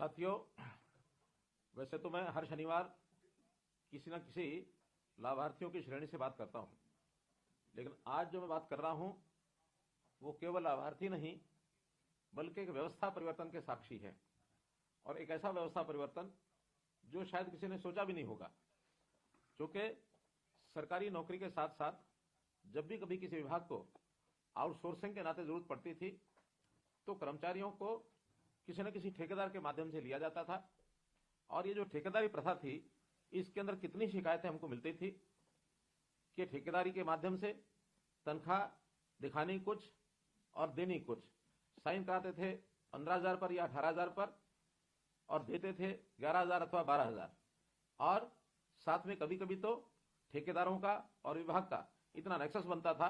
साथियों, वैसे तो मैं हर शनिवार किसी न किसी लाभार्थियों की श्रेणी से बात करता हूं, लेकिन आज जो मैं बात कर रहा हूं वो केवल लाभार्थी नहीं बल्कि एक व्यवस्था परिवर्तन के साक्षी है, और एक ऐसा व्यवस्था परिवर्तन जो शायद किसी ने सोचा भी नहीं होगा। क्योंकि सरकारी नौकरी के साथ साथ जब भी कभी किसी विभाग को आउटसोर्सिंग के नाते जरूरत पड़ती थी तो कर्मचारियों को किसी न किसी ठेकेदार के माध्यम से लिया जाता था। और ये जो ठेकेदारी प्रथा थी, इसके अंदर कितनी शिकायतें हमको मिलती थी कि ठेकेदारी के माध्यम से तनख्वाह दिखानी कुछ और देनी कुछ। साइन कराते थे 15,000 पर या 18,000 पर और देते थे 11,000 अथवा 12,000। और साथ में कभी कभी तो ठेकेदारों का और विभाग का इतना नेक्सस बनता था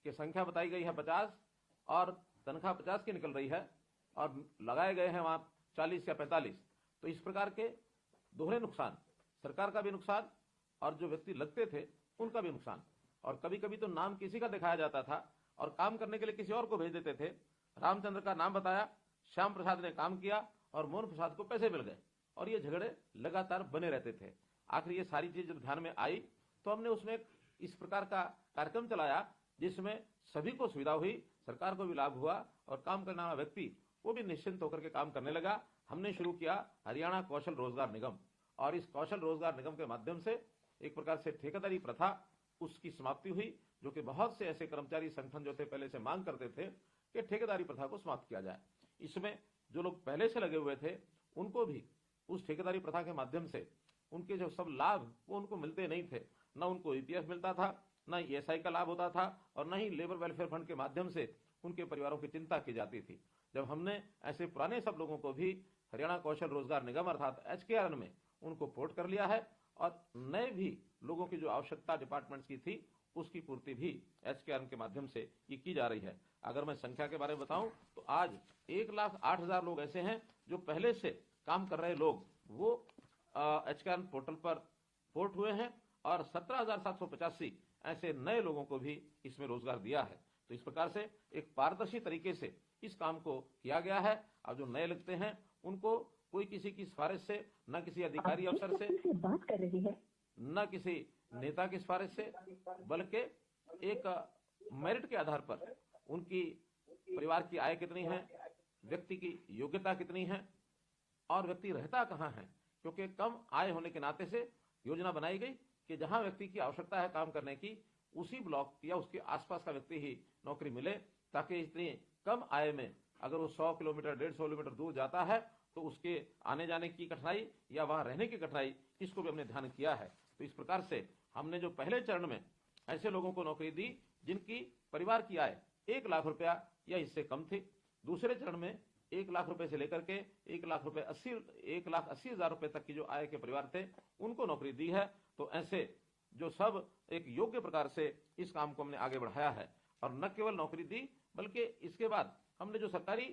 कि संख्या बताई गई है 50 और तनख्वाह 50 की निकल रही है और लगाए गए हैं वहां 40 या 45। तो इस प्रकार के दोहरे नुकसान, सरकार का भी नुकसान और जो व्यक्ति लगते थे उनका भी नुकसान। और कभी कभी तो नाम किसी का दिखाया जाता था और काम करने के लिए किसी और को भेज देते थे। रामचंद्र का नाम बताया, श्याम प्रसाद ने काम किया और मोहन प्रसाद को पैसे मिल गए, और ये झगड़े लगातार बने रहते थे। आखिर ये सारी चीज जब ध्यान में आई तो हमने उसमें इस प्रकार का कार्यक्रम चलाया जिसमें सभी को सुविधा हुई, सरकार को भी लाभ हुआ और काम करने वाला व्यक्ति वो भी निश्चिंत होकर के काम करने लगा। हमने शुरू किया हरियाणा कौशल रोजगार निगम, और इस कौशल रोजगार निगम के माध्यम से एक प्रकार से ठेकेदारी प्रथा उसकी समाप्ति हुई, जो कि बहुत से ऐसे कर्मचारी संगठन जो थे पहले से मांग करते थे कि ठेकेदारी प्रथा को समाप्त किया जाए। इसमें जो लोग पहले से लगे हुए थे उनको भी उस ठेकेदारी प्रथा के माध्यम से उनके जो सब लाभ वो उनको मिलते नहीं थे। न उनको ईपीएफ मिलता था, न ईएसआई का लाभ होता था, और न ही लेबर वेलफेयर फंड के माध्यम से उनके परिवारों की चिंता की जाती थी। जब हमने ऐसे पुराने सब लोगों को भी हरियाणा कौशल रोजगार निगम अर्थात HKRN में उनको पोर्ट कर लिया है, और नए भी लोगों की जो आवश्यकता डिपार्टमेंट्स की थी उसकी पूर्ति भी HKRN के माध्यम से ये की जा रही है। अगर मैं संख्या के बारे में बताऊं तो आज 1,08,000 लोग ऐसे हैं जो पहले से काम कर रहे लोग वो HKRN पोर्टल पर पोर्ट हुए हैं, और 17,785 ऐसे नए लोगों को भी इसमें रोजगार दिया है। तो इस प्रकार से एक पारदर्शी तरीके से इस काम को किया गया है। अब जो नए लगते हैं उनको कोई किसी की सिफारिश से, न किसी अधिकारी अफसर से बात कर रही है, न किसी नेता की सिफारिश से, बल्कि एक मेरिट के आधार पर उनकी परिवार की आय कितनी है, व्यक्ति की योग्यता कितनी है और व्यक्ति रहता कहाँ है। क्योंकि कम आय होने के नाते से योजना बनाई गई कि जहां व्यक्ति की आवश्यकता है काम करने की, उसी ब्लॉक या उसके आसपास का व्यक्ति ही नौकरी मिले, ताकि इतनी कम आय में अगर वो 100 किलोमीटर 150 किलोमीटर दूर जाता है तो उसके आने जाने की कठिनाई या वहां रहने की कठिनाई, इसको भी हमने ध्यान किया है। तो इस प्रकार से हमने जो पहले चरण में ऐसे लोगों को नौकरी दी जिनकी परिवार की आय 1 लाख रुपया या इससे कम थी। दूसरे चरण में 1 लाख रुपए से लेकर के 1,80,000 रुपए तक की जो आय के परिवार थे उनको नौकरी दी है। तो ऐसे जो सब एक योग्य प्रकार से इस काम को हमने आगे बढ़ाया है, और न केवल नौकरी दी बल्कि इसके बाद हमने जो सरकारी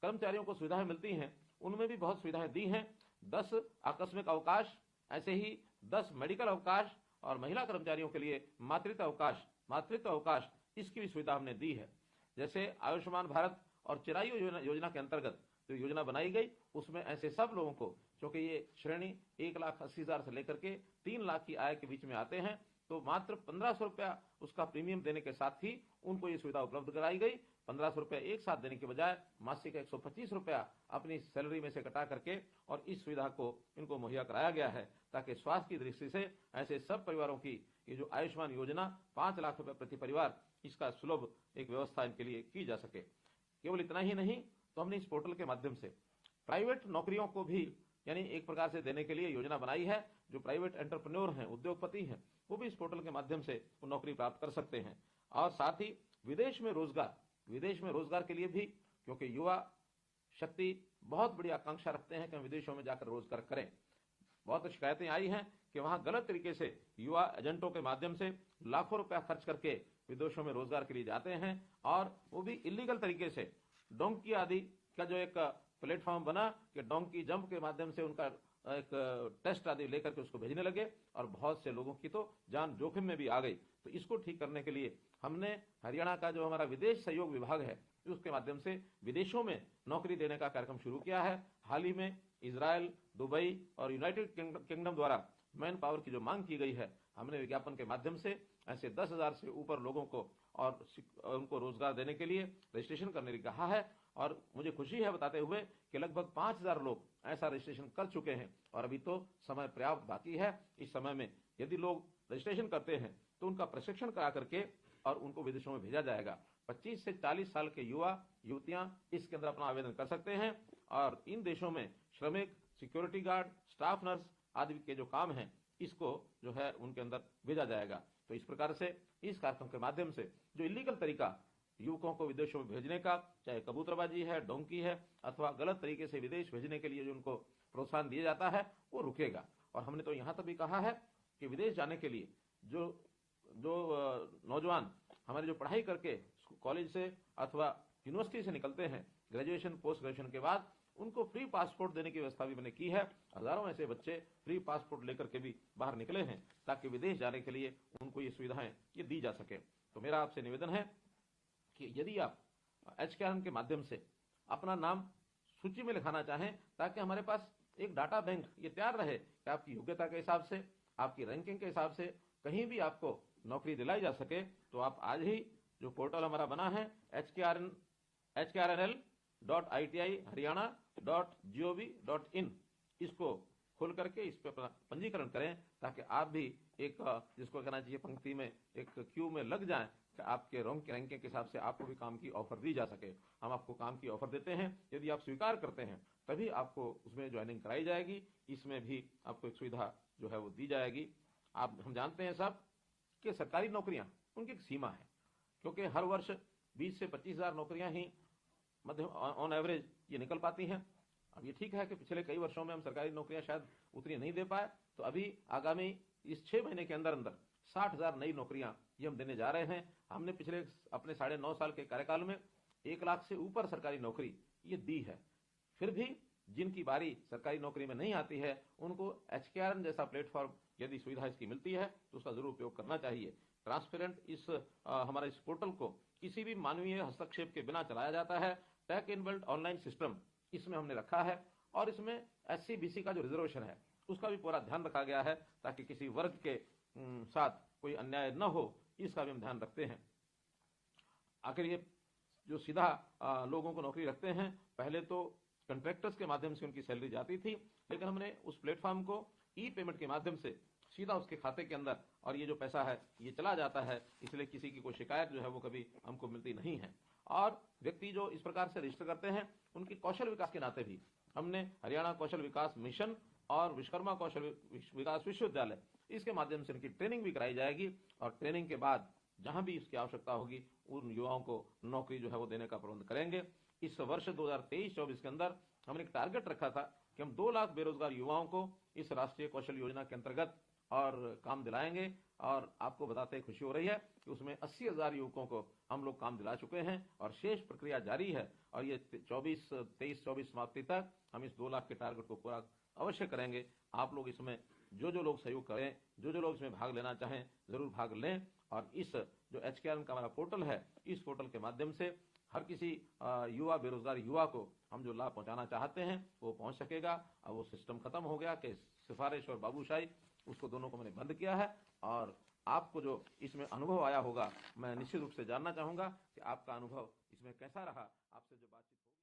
कर्मचारियों को सुविधाएं मिलती हैं उनमें भी बहुत सुविधाएं दी हैं। 10 आकस्मिक अवकाश, ऐसे ही 10 मेडिकल अवकाश, और महिला कर्मचारियों के लिए मातृत्व अवकाश, इसकी भी सुविधा हमने दी है। जैसे आयुष्मान भारत और चिरायु योजना के अंतर्गत जो योजना बनाई गई उसमें ऐसे सब लोगों को, क्योंकि ये श्रेणी 1,80,000 से लेकर के 3 लाख की आय के बीच में आते हैं, तो मात्र 1,500 रुपया उसका प्रीमियम देने के साथ ही उनको ये सुविधा उपलब्ध कराई गई। 1,500 रुपया एक साथ देने के बजाय मासिक 125 रुपया अपनी सैलरी में से कटा करके और इस सुविधा को इनको मुहैया कराया गया है, ताकि स्वास्थ्य की दृष्टि से ऐसे सब परिवारों की ये जो आयुष्मान योजना 5 लाख रुपए प्रति परिवार, इसका सुलभ एक व्यवस्था इनके लिए की जा सके। केवल इतना ही नहीं, तो हमने इस पोर्टल के माध्यम से प्राइवेट नौकरियों को भी यानी एक प्रकार से देने के लिए योजना बनाई है। जो प्राइवेट एंटरप्रेन्योर हैं, उद्योगपति हैं, वो भी इस पोर्टल के माध्यम से नौकरी प्राप्त कर सकते हैं। और साथ ही विदेश में रोजगार के लिए भी, क्योंकि युवा शक्ति बहुत बड़ी आकांक्षा रखते हैं कि हम विदेशों में जाकर रोजगार करें। बहुत शिकायतें आई हैं कि वहां गलत तरीके से युवा एजेंटों के माध्यम से लाखों रुपया खर्च करके विदेशों में रोजगार के लिए जाते हैं, और वो भी इलीगल तरीके से डोंकी आदि का जो एक प्लेटफॉर्म बना कि डोंकी जंप के माध्यम से उनका एक टेस्ट आदि लेकर के उसको भेजने लगे, और बहुत से लोगों की तो जान जोखिम में भी आ गई। तो इसको ठीक करने के लिए हमने हरियाणा का जो हमारा विदेश सहयोग विभाग है उसके माध्यम से विदेशों में नौकरी देने का कार्यक्रम शुरू किया है। हाल ही में इजराइल, दुबई और यूनाइटेड किंगडम द्वारा मैन पावर की जो मांग की गई है, हमने विज्ञापन के माध्यम से ऐसे 10,000 से ऊपर लोगों को और उनको रोजगार देने के लिए रजिस्ट्रेशन करने को कहा है। और मुझे खुशी है बताते हुए कि लगभग 5,000 लोग ऐसा रजिस्ट्रेशन कर चुके हैं और अभी तो समय पर्याप्त बाकी है। इस समय में यदि लोग रजिस्ट्रेशन करते हैं तो उनका प्रशिक्षण करा करके और उनको विदेशों में भेजा जाएगा। 25 से 40 साल के युवा युवतियां इसके अंदर अपना आवेदन कर सकते हैं और इन देशों में श्रमिक, सिक्योरिटी गार्ड, स्टाफ नर्स आदि के जो काम हैं इसको जो है उनके अंदर भेजा जाएगा। तो इस प्रकार से इस कार्यक्रम के माध्यम से जो इलीगल तरीका युवकों को विदेशों में भेजने का, चाहे कबूतरबाजी है, डोंकी है अथवा गलत तरीके से विदेश भेजने के लिए जो उनको प्रोत्साहन दिया जाता है वो रुकेगा। और हमने तो यहाँ तक भी कहा है कि विदेश जाने के लिए जो नौजवान हमारे जो पढ़ाई करके कॉलेज से अथवा यूनिवर्सिटी से निकलते हैं ग्रेजुएशन पोस्ट ग्रेजुएशन के बाद, उनको फ्री पासपोर्ट देने की व्यवस्था भी मैंने की है। हजारों ऐसे बच्चे फ्री पासपोर्ट लेकर के भी बाहर निकले हैं ताकि विदेश जाने के लिए उनको ये सुविधाएं ये दी जा सके। तो मेरा आपसे निवेदन है कि यदि आप HKRN के माध्यम से अपना नाम सूची में लिखाना चाहें ताकि हमारे पास एक डाटा बैंक ये तैयार रहे कि आपकी योग्यता के हिसाब से, आपकी रैंकिंग के हिसाब से कहीं भी आपको नौकरी दिलाई जा सके, तो आप आज ही जो पोर्टल हमारा बना है hkrnl.iti.haryana.gov.in इसको खोल करके इस पर अपना पंजीकरण करें ताकि आप भी एक जिसको कहना चाहिए पंक्ति में एक क्यू में लग जाएं कि आपके रैंकिंग के हिसाब से आपको भी काम की ऑफर दी जा सके। हम आपको काम की ऑफर देते हैं, यदि आप स्वीकार करते हैं तभी आपको उसमें ज्वाइनिंग कराई जाएगी। इसमें भी आपको एक सुविधा जो है वो दी जाएगी। हम जानते हैं सब कि सरकारी नौकरियां उनकी एक सीमा है, क्योंकि हर वर्ष 20 से 25,000 नौकरियां ही मध्य ऑन एवरेज ये निकल पाती हैं। अब ये ठीक है कि पिछले कई वर्षों में हम सरकारी नौकरियां शायद उतनी नहीं दे पाए, तो अभी आगामी इस 6 महीने के अंदर अंदर 60,000 नई नौकरियां ये हम देने जा रहे हैं। हमने पिछले अपने 9.5 साल के कार्यकाल में 1 लाख से ऊपर सरकारी नौकरी ये दी है। फिर भी जिनकी बारी सरकारी नौकरी में नहीं आती है उनको HKRN जैसा प्लेटफॉर्म यदि सुविधा इसकी मिलती है तो उसका जरूर उपयोग करना चाहिए। ट्रांसपेरेंट हमारा इस पोर्टल को किसी भी मानवीय हस्तक्षेप के बिना चलाया जाता है। टेक इनबिल्ट ऑनलाइन सिस्टम इसमें हमने रखा है और इसमें SC BC का जो रिजर्वेशन है उसका भी पूरा ध्यान रखा गया है ताकि किसी वर्ग के साथ कोई अन्याय न हो, इसका भी हम ध्यान रखते हैं। आखिर ये जो सीधा लोगों को नौकरी रखते हैं, पहले तो कंट्रैक्टर्स के माध्यम से उनकी सैलरी जाती थी, लेकिन हमने उस प्लेटफॉर्म को ई-पेमेंट के माध्यम से सीधा उसके खाते के अंदर और ये जो पैसा है ये चला जाता है, इसलिए किसी की कोई शिकायत जो है वो कभी हमको मिलती नहीं है। और व्यक्ति जो इस प्रकार से रजिस्टर करते हैं उनकी कौशल विकास के नाते भी हमने हरियाणा कौशल विकास मिशन और विश्वकर्मा कौशल विकास विश्वविद्यालय इसके माध्यम से इनकी ट्रेनिंग भी कराई जाएगी और ट्रेनिंग के बाद जहां भी इसकी आवश्यकता होगी उन युवाओं को नौकरी जो है वो देने का प्रबंध करेंगे। इस वर्ष 2023-24 के अंदर हमने एक टारगेट रखा था कि हम 2 लाख बेरोजगार युवाओं को इस राष्ट्रीय कौशल योजना के अंतर्गत और काम दिलाएंगे। और आपको बताते खुशी हो रही है कि उसमें 80,000 युवकों को हम लोग काम दिला चुके हैं और शेष प्रक्रिया जारी है और ये 23-24 समाप्ति तक हम इस 2 लाख के टारगेट को पूरा अवश्य करेंगे। आप लोग इसमें जो लोग सहयोग करें, जो लोग इसमें भाग लेना चाहें जरूर भाग लें। और इस जो HKRN का हमारा पोर्टल है, इस पोर्टल के माध्यम से हर किसी युवा बेरोजगार युवा को हम जो लाभ पहुंचाना चाहते हैं वो पहुंच सकेगा। अब वो सिस्टम खत्म हो गया कि सिफारिश और बाबूशाही, उसको दोनों को मैंने बंद किया है। और आपको जो इसमें अनुभव आया होगा, मैं निश्चित रूप से जानना चाहूंगा कि आपका अनुभव इसमें कैसा रहा। आपसे जो बातचीत